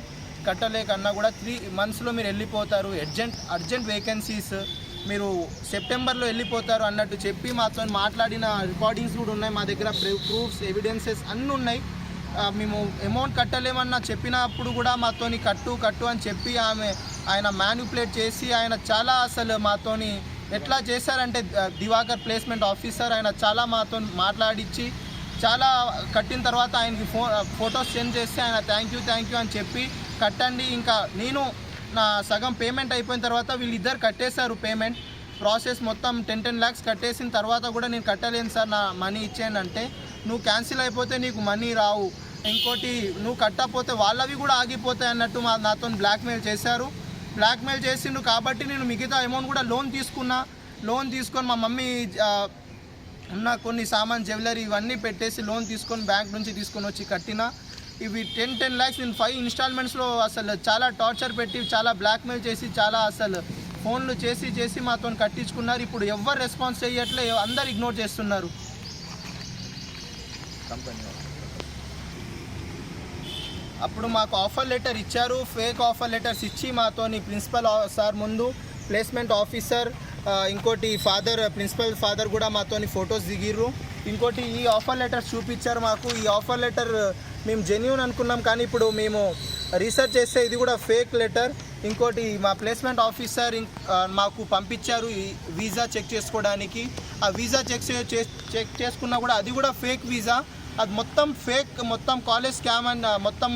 కట్టలేకన్నా కూడా 3 monthsలో మీరు వెళ్ళిపోతారు, అర్జెంట్ వేకెన్సీస్, మీరు సెప్టెంబర్లో వెళ్ళిపోతారు అన్నట్టు చెప్పి మాతో మాట్లాడిన రికార్డింగ్స్ కూడా ఉన్నాయి. మా దగ్గర ప్రూఫ్స్, ఎవిడెన్సెస్ అన్నీ ఉన్నాయి. మేము అమౌంట్ కట్టలేమన్నా చెప్పినప్పుడు కూడా మాతోని కట్టు అని చెప్పి ఆయన మ్యానిపులేట్ చేసి ఆయన చాలా అసలు మాతోని ఎట్లా చేశారంటే దివాకర్ ప్లేస్మెంట్ ఆఫీసర్ ఆయన చాలా మాతో మాట్లాడించి చాలా కట్టిన తర్వాత ఆయనకి ఫొటోస్ సెండ్ చేస్తే ఆయన థ్యాంక్ యూ అని చెప్పి కట్టండి. ఇంకా నేను నా సగం పేమెంట్ అయిపోయిన తర్వాత వీళ్ళిద్దరు కట్టేశారు పేమెంట్ ప్రాసెస్ మొత్తం 10 lakhs కట్టేసిన తర్వాత కూడా నేను కట్టలేను సార్, నా మనీ ఇచ్చేయండి అంటే నువ్వు క్యాన్సిల్ అయిపోతే నీకు మనీ రావు, ఇంకోటి నువ్వు కట్టకపోతే వాళ్ళవి కూడా ఆగిపోతాయి అన్నట్టు నాతో బ్లాక్మెయిల్ చేశారు. బ్లాక్మెయిల్ చేసిండు కాబట్టి నేను మిగతా అమౌంట్ కూడా లోన్ తీసుకొని మా మమ్మీ ఉన్న కొన్ని సామాన్ జ్యువెలరీ ఇవన్నీ పెట్టేసి లోన్ తీసుకొని బ్యాంక్ నుంచి తీసుకొని వచ్చి కట్టిన. ఇవి 10 lakhs నేను 5 installmentsలో అసలు చాలా టార్చర్ పెట్టి చాలా బ్లాక్మెయిల్ చేసి చాలా అసలు ఫోన్లు చేసి మాతో కట్టించుకున్నారు. ఇప్పుడు ఎవరు రెస్పాన్స్ చేయట్లే, అందరు ఇగ్నోర్ చేస్తున్నారు. అప్పుడు మాకు ఆఫర్ లెటర్ ఇచ్చారు, ఫేక్ ఆఫర్ లెటర్స్ ఇచ్చి మాతోని ప్రిన్సిపల్ సార్ ముందు ప్లేస్మెంట్ ఆఫీసర్ ఇంకోటి ప్రిన్సిపల్ ఫాదర్ కూడా మాతోని ఫొటోస్ దిగిర్రు. ఇంకోటి ఈ ఆఫర్ లెటర్స్ చూపించారు మాకు. ఈ ఆఫర్ లెటర్ మేము జెన్యూన్ అనుకున్నాం కానీ ఇప్పుడు మేము రీసెర్చ్ చేస్తే ఇది కూడా ఫేక్ లెటర్. ఇంకోటి మా ప్లేస్మెంట్ ఆఫీసర్ మాకు పంపించారు ఈ వీసా చెక్ చేసుకోవడానికి. ఆ వీసా చెక్ చేసుకున్నా కూడా అది కూడా ఫేక్ వీసా, అది మొత్తం ఫేక్, మొత్తం కాలేజ్ స్కామ్ అండ్ మొత్తం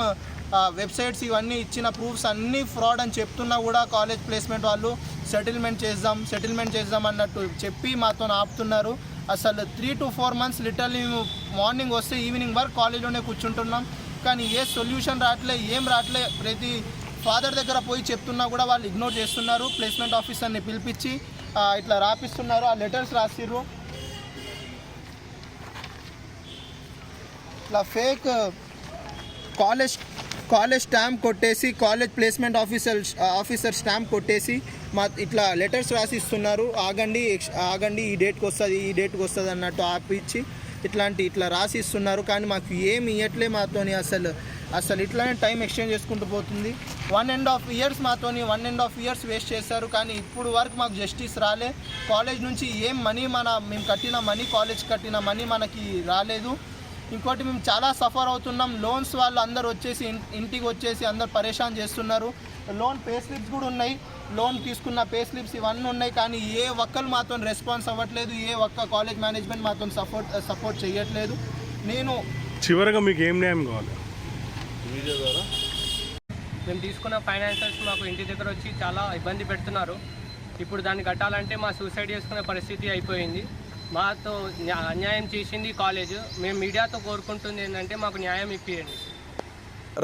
వెబ్సైట్స్ ఇవన్నీ ఇచ్చిన ప్రూఫ్స్ అన్నీ ఫ్రాడ్ అని చెప్తున్నా కూడా కాలేజ్ ప్లేస్మెంట్ వాళ్ళు సెటిల్మెంట్ చేద్దాం అన్నట్టు చెప్పి మాతో ఆపుతున్నారు. అసలు 3 to 4 months లిటరల్లీ మేము మార్నింగ్ వస్తే ఈవినింగ్ వరకు కాలేజ్లోనే కూర్చుంటున్నాం. కానీ ఏ సొల్యూషన్ రావట్లే, ఏం రావట్లే. ప్రతి ఫాదర్ దగ్గర పోయి చెప్తున్నా కూడా వాళ్ళు ఇగ్నోర్ చేస్తున్నారు. ప్లేస్మెంట్ ఆఫీసర్ని పిలిపించి ఇట్లా రాపిస్తున్నారు. ఆ లెటర్స్ రాసిర్రు. ఇట్లా ఫేక్ కాలేజ్ స్టాంప్ కొట్టేసి, కాలేజ్ ప్లేస్మెంట్ ఆఫీసర్ స్టాంప్ కొట్టేసి ఇట్లా లెటర్స్ రాసిస్తున్నారు. ఆగండి ఈ డేట్కి వస్తుంది అన్నట్టు ఆపిచ్చి ఇట్లా రాసిస్తున్నారు. కానీ మాకు ఏమి ఇవ్వట్లే. మాతోని అసలు ఇట్లానే టైం ఎక్స్చేంజ్ చేసుకుంటూ పోతుంది. 1.5 years మాతోని 1.5 years వేస్ట్ చేశారు. కానీ ఇప్పుడు వరకు మాకు జస్టిస్ రాలే. కాలేజ్ నుంచి ఏం మనీ మేము కట్టిన మనీ, కాలేజ్ కట్టిన మనీ మనకి రాలేదు. ఇంకోటి మేము చాలా సఫర్ అవుతున్నాం. లోన్స్ వాళ్ళు అందరు వచ్చేసి ఇంటికి వచ్చేసి అందరు పరేషాన్ చేస్తున్నారు. లోన్ పే స్లిప్స్ కూడా ఉన్నాయి, లోన్ తీసుకున్న పే స్లిప్స్ ఇవన్నీ ఉన్నాయి. కానీ ఏ ఒక్కరు మాతో రెస్పాన్స్ అవ్వట్లేదు. ఏ ఒక్క కాలేజ్ మేనేజ్మెంట్ మాతో సపోర్ట్ చేయట్లేదు. నేను చివరిగా మీకు ఏం న్యాయం కావాలి? వీడియో ద్వారా మేము తీసుకున్న ఫైనాన్షియల్స్ మాకు ఇంటి దగ్గర వచ్చి చాలా ఇబ్బంది పెడుతున్నారు. ఇప్పుడు దాన్ని కట్టాలంటే మా సూసైడ్ చేసుకునే పరిస్థితి అయిపోయింది. మాతో అన్యాయం చేసింది కాలేజ్. మేము మీడియాతో కోరుకుంటుంది ఏంటంటే మాకు న్యాయం ఇప్పియండి.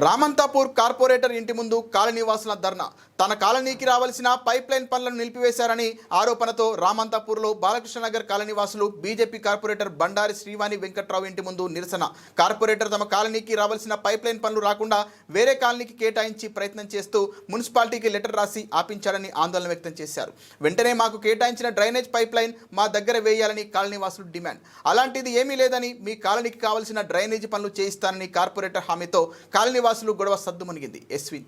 రామంతాపూర్ కార్పొరేటర్ ఇంటి ముందు కాలనీవాసుల ధర్నా. తన కాలనీకి రావాల్సిన పైప్ లైన్ పనులను నిలిపివేశారని ఆరోపణతో రామంతాపూర్లో బాలకృష్ణనగర్ కాలనీవాసులు బీజేపీ కార్పొరేటర్ బండారి శ్రీవాణి వెంకట్రావు ఇంటి ముందు నిరసన. కార్పొరేటర్ తమ కాలనీకి రావాల్సిన పైప్ లైన్ పనులు రాకుండా వేరే కాలనీకి కేటాయించి ప్రయత్నం చేస్తూ మున్సిపాలిటీకి లెటర్ రాసి ఆపించారని ఆందోళన వ్యక్తం చేశారు. వెంటనే మాకు కేటాయించిన డ్రైనేజ్ పైప్ లైన్ మా దగ్గర వేయాలని కాలనీవాసులు డిమాండ్. అలాంటిది ఏమీ లేదని మీ కాలనీకి కావాల్సిన డ్రైనేజీ పనులు చేయిస్తానని కార్పొరేటర్ హామీతో కాలనీవాసులు గొడవ సద్దుమణిగింది. ఎస్వి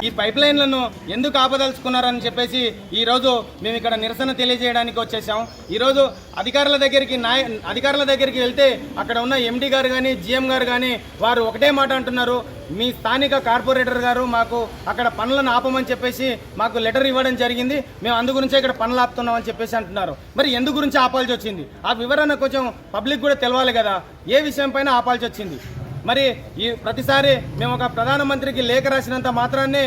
ఈ పైప్ లైన్లను ఎందుకు ఆపదలుచుకున్నారని చెప్పేసి ఈరోజు మేము ఇక్కడ నిరసన తెలియజేయడానికి వచ్చేసాం. ఈరోజు అధికారుల దగ్గరికి వెళ్తే అక్కడ ఉన్న ఎండి గారు కానీ జిఎం గారు కానీ వారు ఒకటే మాట అంటున్నారు. మీ స్థానిక కార్పొరేటర్ గారు మాకు అక్కడ పనులను ఆపమని చెప్పేసి మాకు లెటర్ ఇవ్వడం జరిగింది. మేము అందు గురించే ఇక్కడ పనులు ఆపుతున్నామని చెప్పేసి అంటున్నారు. మరి ఎందు గురించి ఆపాల్సి వచ్చింది? ఆ వివరణ కొంచెం పబ్లిక్ కూడా తెలవాలి కదా. ఏ విషయం పైన ఆపాల్సి వచ్చింది? మరి ఈ ప్రతిసారి మేము ఒక ప్రధానమంత్రికి లేఖ రాసినంత మాత్రాన్నే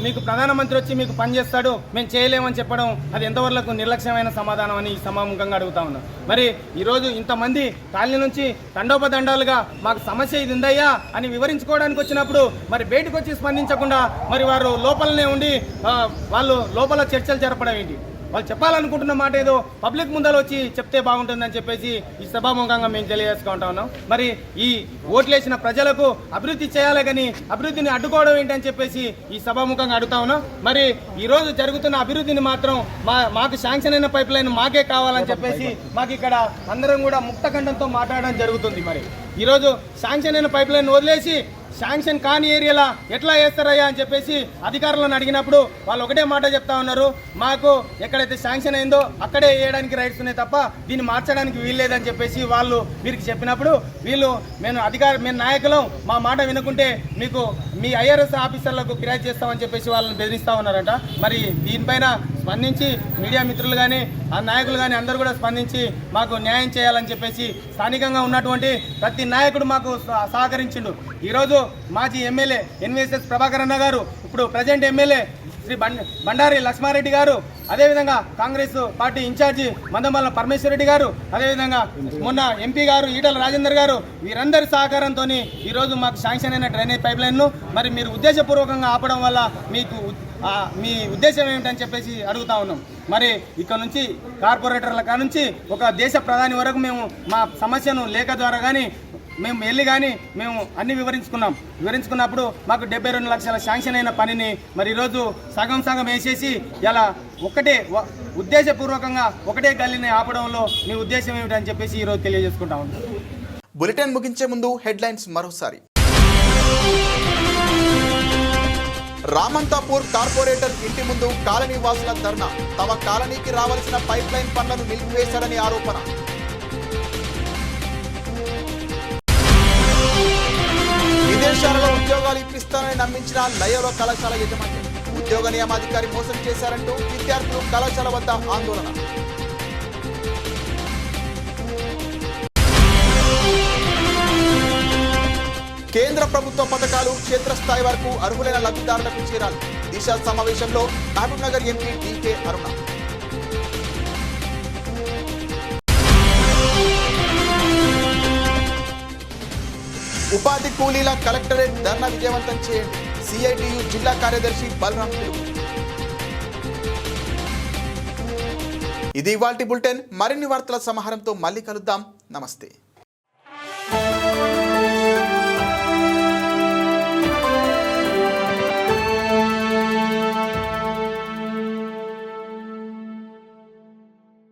మీకు ప్రధానమంత్రి వచ్చి మీకు పని చేస్తాడు, మేము చేయలేమని చెప్పడం అది ఎంతవరకు నిర్లక్ష్యమైన సమాధానం అని ఈ సమాముఖంగా అడుగుతా ఉన్నాం. మరి ఈరోజు ఇంతమంది కాలనీ నుంచి తండోపదండాలుగా మాకు సమస్య ఇది ఉందయ్యా అని వివరించుకోవడానికి వచ్చినప్పుడు మరి బయటకు వచ్చి స్పందించకుండా మరి వారు లోపలనే ఉండి వాళ్ళు లోపల చర్చలు జరపడం ఏంటి? వాళ్ళు చెప్పాలనుకుంటున్న మాట ఏదో పబ్లిక్ ముందర వచ్చి చెప్తే బాగుంటుందని చెప్పేసి ఈ సభాముఖంగా మేము తెలియజేసుకుంటా ఉన్నాం. మరి ఈ ఓట్లేసిన ప్రజలకు అభివృద్ధి చేయాలి కానీ అభివృద్ధిని అడ్డుకోవడం ఏంటని చెప్పేసి ఈ సభాముఖంగా అడుగుతా ఉన్నాం. మరి ఈరోజు జరుగుతున్న అభివృద్ధిని మాత్రం మాకు శాంక్షన్ అయిన పైప్ లైన్ మాకే కావాలని చెప్పేసి మాకు ఇక్కడ అందరం కూడా ముక్తఖండంతో మాట్లాడడం జరుగుతుంది. మరి ఈరోజు శాంక్షన్ అయిన పైప్ లైన్ వదిలేసి శాంక్షన్ కాని ఏరియాలో ఎట్లా వేస్తారయ్యా అని చెప్పేసి అధికారులను అడిగినప్పుడు వాళ్ళు ఒకటే మాట చెప్తా ఉన్నారు. మాకు ఎక్కడైతే శాంక్షన్ అయిందో అక్కడే వేయడానికి రైట్స్ ఉన్నాయి తప్ప దీన్ని మార్చడానికి వీల్లేదని చెప్పేసి వాళ్ళు వీరికి చెప్పినప్పుడు మేము నాయకులం మా మాట వినుకుంటే మీకు మీ ఐఆర్ఎస్ ఆఫీసర్లకు ఫిర్యాదు చేస్తామని చెప్పేసి వాళ్ళని బెదిరిస్తూ ఉన్నారట. మరి దీనిపైన స్పందించి మీడియా మిత్రులు కానీ ఆ నాయకులు కానీ అందరూ కూడా స్పందించి మాకు న్యాయం చేయాలని చెప్పేసి స్థానికంగా ఉన్నటువంటి ప్రతి నాయకుడు మాకు సహకరించిండు. ఈరోజు మాజీ ఎమ్మెల్యే ఎన్విఎస్ఎస్ ప్రభాకర్ అన్న గారు, ఇప్పుడు ప్రజెంట్ ఎమ్మెల్యే శ్రీ బండారి లక్ష్మారెడ్డి గారు, అదేవిధంగా కాంగ్రెస్ పార్టీ ఇన్ఛార్జి మందమల్ల పరమేశ్వరరెడ్డి గారు, అదేవిధంగా మొన్న ఎంపీ గారు ఈటల రాజేందర్ గారు, వీరందరి సహకారంతో ఈరోజు మాకు శాంక్షన్ అయిన డ్రైనేజ్ పైప్ లైన్ను మరి మీరు ఉద్దేశపూర్వకంగా ఆపడం వల్ల మీ ఉద్దేశం ఏమిటని చెప్పేసి అడుగుతా ఉన్నాం. మరి ఇక్కడ నుంచి కార్పొరేటర్ల కానుంచి ఒక దేశ ప్రధాని వరకు మేము మా సమస్యను లేఖ ద్వారా కానీ మేము వెళ్ళి కానీ మేము అన్ని వివరించుకున్నప్పుడు మాకు 72 లక్షల శాంక్షన్ అయిన పనిని మరి ఈరోజు సగం వేసేసి ఇలా ఉద్దేశపూర్వకంగా ఒకటే గల్లీని ఆపడంలో మీ ఉద్దేశం ఏమిటని చెప్పేసి ఈరోజు తెలియజేసుకుంటా ఉన్నాం. బులెటిన్ ముగించే ముందు హెడ్లైన్స్ మరోసారి. రామంతాపూర్ కార్పొరేటర్ ఇంటి ముందు కాలనీవాసుల ధర్నా. తమ కాలనీకి రావాల్సిన పైప్ లైన్ పనులను నిలిపివేశారని ఆరోపణ. విదేశాలలో ఉద్యోగాలు ఇప్పిస్తానని నమ్మించిన లయోలా కళాశాల యజమాని. ఉద్యోగ నియామాధికారి మోసం చేశారంటూ విద్యార్థులు కళాశాల వద్ద ఆందోళన. కేంద్ర ప్రభుత్వ పథకాలు క్షేత్రస్థాయి వరకు అర్హులైన లబ్ధిదారులకు చేరాలి. దిశ సమావేశంలో మహబూబ్ నగర్ ఎంపీ డీకే అరుణ. ఉపాధి కూలీల కలెక్టరేట్ ధర్నా విజయవంతం చేయండి. సిఐటియు జిల్లా కార్యదర్శి బలరాం పిలుపు. ఇది ఇవాల్టి బులెటిన్. మరిన్ని వార్తల సమాహారంతో మళ్ళీ కలుద్దాం. నమస్తే.